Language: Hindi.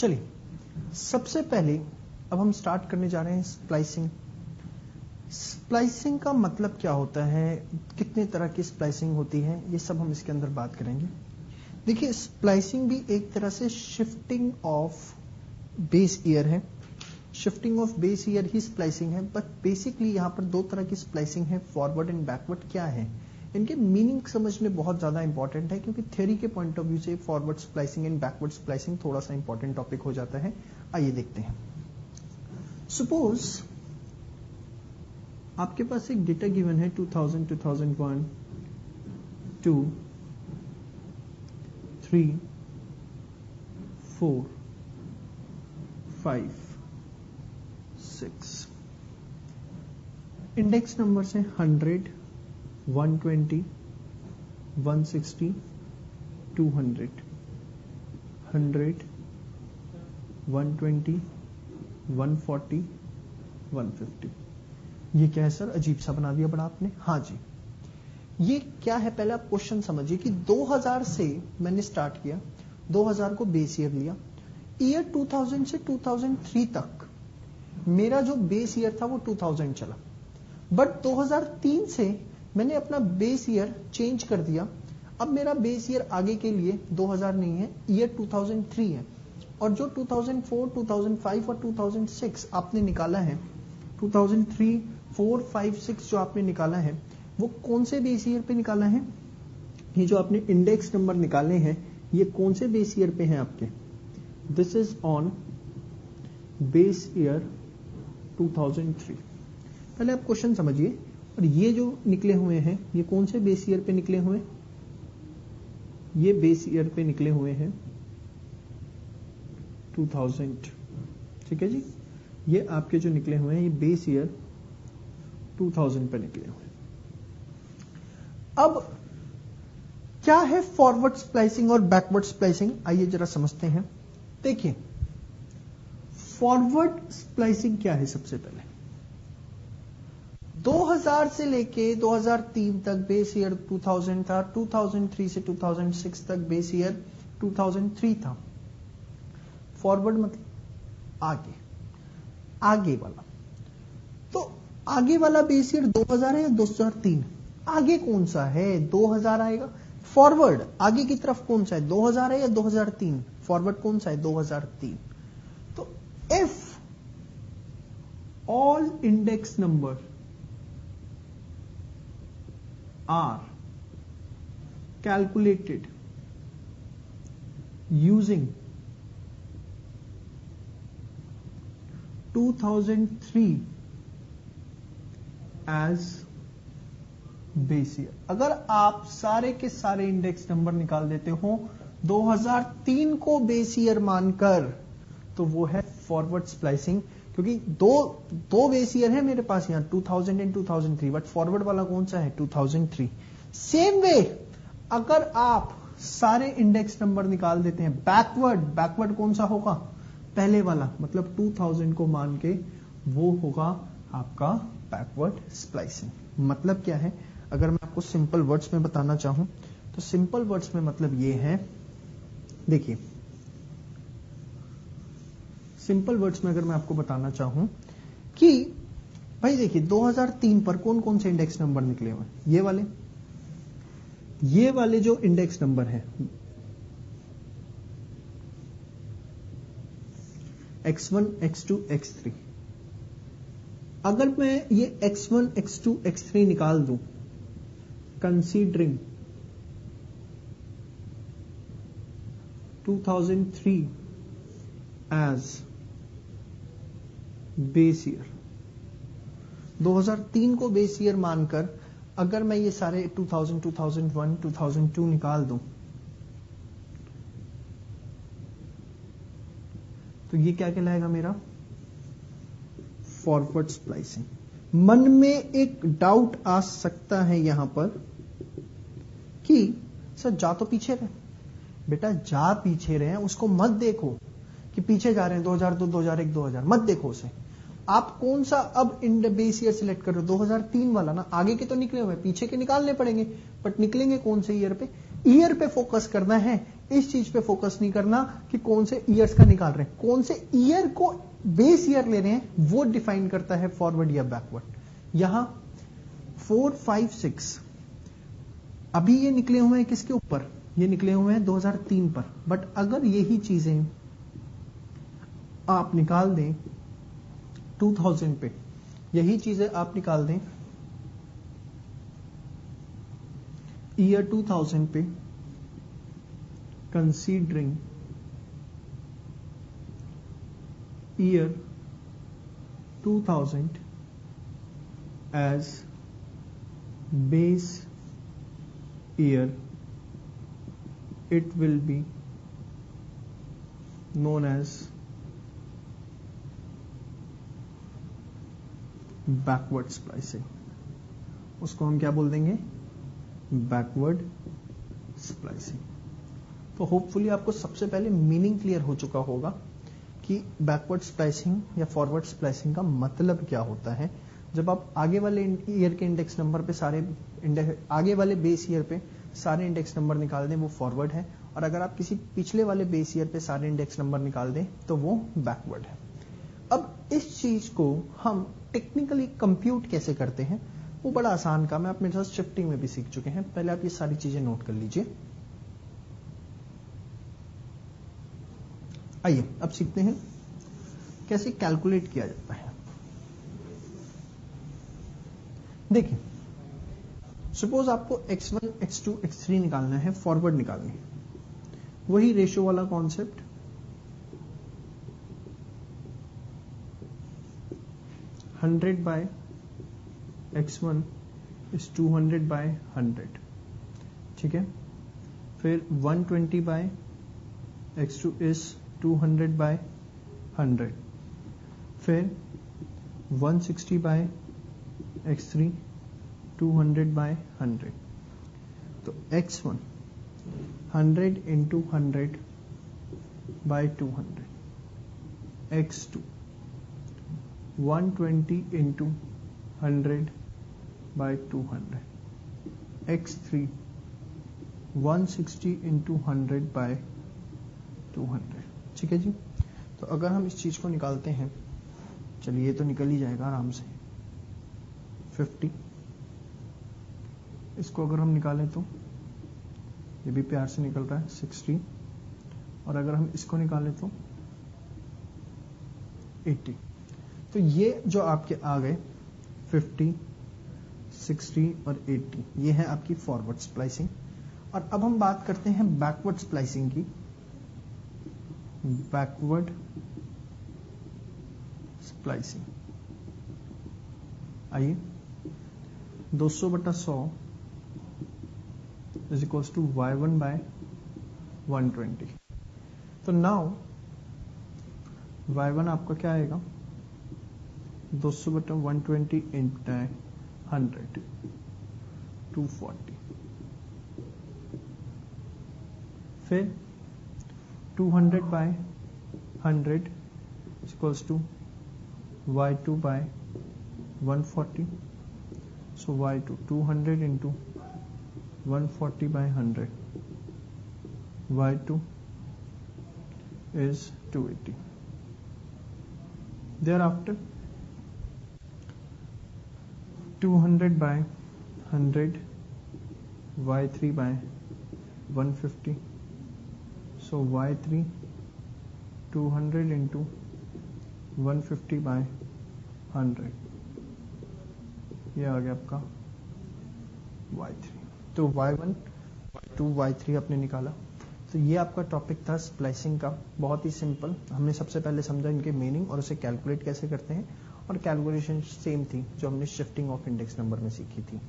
चलिए सबसे पहले अब हम स्टार्ट करने जा रहे हैं स्प्लाइसिंग। स्प्लाइसिंग का मतलब क्या होता है, कितने तरह की स्प्लाइसिंग होती है, ये सब हम इसके अंदर बात करेंगे। देखिए स्प्लाइसिंग भी एक तरह से शिफ्टिंग ऑफ बेस ईयर है। Shifting of base year he splicing है, बट बेसिकली यहां पर दो तरह की स्प्लाइसिंग है, फॉरवर्ड एंड बैकवर्ड। क्या है इनके मीनिंग समझने बहुत ज्यादा इंपॉर्टेंट है, क्योंकि थ्योरी के पॉइंट ऑफ व्यू से forward splicing and backward splicing थोड़ा सा इंपॉर्टेंट टॉपिक हो जाता है। आइए देखते हैं। सपोज आपके पास एक डेटा गिवन है 2000, 2001, 2, 3, 4, 5, 6। इंडेक्स नंबर है 100, 120, 160, 200, 100, 120, 140, 150। ये क्या है सर, अजीब सा बना दिया बड़ा आपने। हाँ जी, ये क्या है, पहले आप क्वेश्चन समझिए कि 2000 से मैंने स्टार्ट किया, 2000 को बेस ईयर लिया। ईयर 2000 से 2003 तक मेरा जो बेस ईयर था वो 2000 चला, बट 2003 से मैंने अपना बेस ईयर चेंज कर दिया। अब मेरा बेस ईयर आगे के लिए 2000 नहीं है, ईयर 2003 है। और जो 2004, 2005 और 2006 आपने निकाला है, 2003, 4, 5, 6 जो आपने निकाला है वो कौन से बेस ईयर पे निकाला है? ये जो आपने इंडेक्स नंबर निकाले हैं ये कौन से बेस ईयर पे हैं आपके? This is on base year 2003। पहले आप क्वेश्चन समझिए। और ये जो निकले हुए हैं ये कौन से बेस ईयर पे निकले हुए? ये बेस ईयर पे निकले हुए हैं 2000। ठीक है जी, ये आपके जो निकले हुए हैं ये बेस ईयर 2000 पे निकले हुए हैं। अब क्या है फॉरवर्ड स्प्लाइसिंग और बैकवर्ड स्प्लाइसिंग, आइए जरा समझते हैं। देखिए फॉरवर्ड स्प्लाइसिंग क्या है, सबसे पहले 2000 से लेके 2003 तक बेस ईयर 2000 था, 2003 से 2006 तक बेस ईयर 2003 था। फॉरवर्ड मतलब आगे, आगे वाला। तो आगे वाला बेस ईयर 2000 है या 2003? आगे कौन सा है? 2000 आएगा। फॉरवर्ड आगे की तरफ कौन सा है, 2000 है या 2003? फॉरवर्ड कौन सा है, 2003। तो if all index number are calculated using 2003 as base year, अगर आप सारे के सारे इंडेक्स नंबर निकाल देते हो 2003 को बेस ईयर मानकर, तो वो है फॉरवर्ड स्प्लाइसिंग। क्योंकि दो बेस ईयर है मेरे पास यहां 2000 एंड 2003, बट फॉरवर्ड वाला कौन सा है, 2003। सेम वे अगर आप सारे इंडेक्स नंबर निकाल देते हैं बैकवर्ड, बैकवर्ड कौन सा होगा, पहले वाला, मतलब 2000 को मान के, वो होगा आपका बैकवर्ड स्प्लाइसिंग। मतलब क्या है, अगर मैं आपको सिंपल वर्ड्स में बताना चाहूं तो सिंपल वर्ड्स में मतलब ये है, देखिए सिंपल वर्ड्स में अगर मैं आपको बताना चाहूं कि भाई देखिए 2003 पर कौन कौन से इंडेक्स नंबर निकले हुए, ये वाले जो इंडेक्स नंबर है X1, X2, X3, अगर मैं ये X1, X2, X3 निकाल दूं कंसीडरिंग 2003 एज बेस ईयर, 2003 को बेस ईयर मानकर अगर मैं ये सारे 2000, 2001, 2002 निकाल दूं तो ये क्या कहलाएगा मेरा, फॉरवर्ड स्प्लाइसिंग। मन में एक डाउट आ सकता है यहां पर कि सर जा तो पीछे रहे, बेटा जा पीछे रहे हैं, उसको मत देखो कि पीछे जा रहे हैं 2002, 2001, 2000, मत देखो उसे। आप कौन सा अब इन बेस ईयर सिलेक्ट कर रहे हो, 2003 वाला ना। आगे के तो निकले हुए, पीछे के निकालने पड़ेंगे, बट निकलेंगे कौन से ईयर पे, ईयर पे फोकस करना है। इस चीज पे फोकस नहीं करना कि कौन से ईयर्स का निकाल रहे हैं, कौन से ईयर को बेस ईयर ले रहे हैं वो डिफाइन करता है फॉरवर्ड या बैकवर्ड। यहां 4, 5, 6 अभी ये निकले हुए हैं किसके ऊपर, ये निकले हुए हैं 2003 पर। बट अगर यही चीजें आप निकाल दें 2000 पे, यही चीजें आप निकाल दें ईयर 2000 पे, considering year 2000 as base year, it will be known as backward splicing। उसको हम क्या बोल देंगे, बैकवर्ड स्प्लाइसिंग। तो होपफुली आपको सबसे पहले मीनिंग क्लियर हो चुका होगा कि बैकवर्ड स्प्लाइसिंग या फॉरवर्ड स्प्लाइसिंग का मतलब क्या होता है। जब आप आगे वाले ईयर के इंडेक्स नंबर पे आगे वाले बेस ईयर पे सारे इंडेक्स नंबर निकाल दें वो फॉरवर्ड है, और अगर आप किसी पिछले वाले बेस ईयर पे सारे इंडेक्स नंबर निकाल दें तो वो बैकवर्ड है। अब इस चीज को हम टेक्निकली कंप्यूट कैसे करते हैं वो बड़ा आसान काम है, आप मेरे साथ शिफ्टिंग में भी सीख चुके हैं। पहले आप ये सारी चीजें नोट कर लीजिए। आइए अब सीखते हैं कैसे कैलकुलेट किया जाता है। देखिए, सपोज आपको x1, x2, x3 निकालना है, फॉरवर्ड निकालनी है, वही रेशियो वाला concept, hundred by x1 is 200 by 100, ठीक है। फिर 120 बाय x2 इज 200 बाय 100, फिर 160 बाय x3 200 बाय 100। तो x1 100 into 100 by 200, x2 120 into 100 by 200, x3 160 into 100 by 200, ठीक है जी। तो अगर हम इस चीज को निकालते हैं, चलिए ये तो निकल ही जाएगा आराम से, 50। इसको अगर हम निकालें तो ये भी प्यार से निकल रहा है 60, और अगर हम इसको निकालें तो 80। तो ये जो आपके आ गए 50, 60 और 80, ये है आपकी फॉरवर्ड स्प्लाइसिंग। और अब हम बात करते हैं बैकवर्ड स्प्लाइसिंग की। बैकवर्ड स्प्लाइसिंग, आइए 200/100 is equals to y1 bye 120। तो नाउ y1 आपका क्या आएगा, 200/120 इंटू 100, 240। फिर 200 by 100 equals to y2 by 140। So y2 200 into 140 by 100, y2 is 280. Thereafter 200 by 100, y3 by 150, so y3 200 into 150 by 100, ये आ गया आपका y3। तो y1, y2, y3 आपने निकाला। तो ये आपका टॉपिक था स्प्लाइसिंग का, बहुत ही सिंपल। हमने सबसे पहले समझा इनके मीनिंग और उसे कैलकुलेट कैसे करते हैं, और कैलकुलेशन सेम थी जो हमने शिफ्टिंग ऑफ इंडेक्स नंबर में सीखी थी।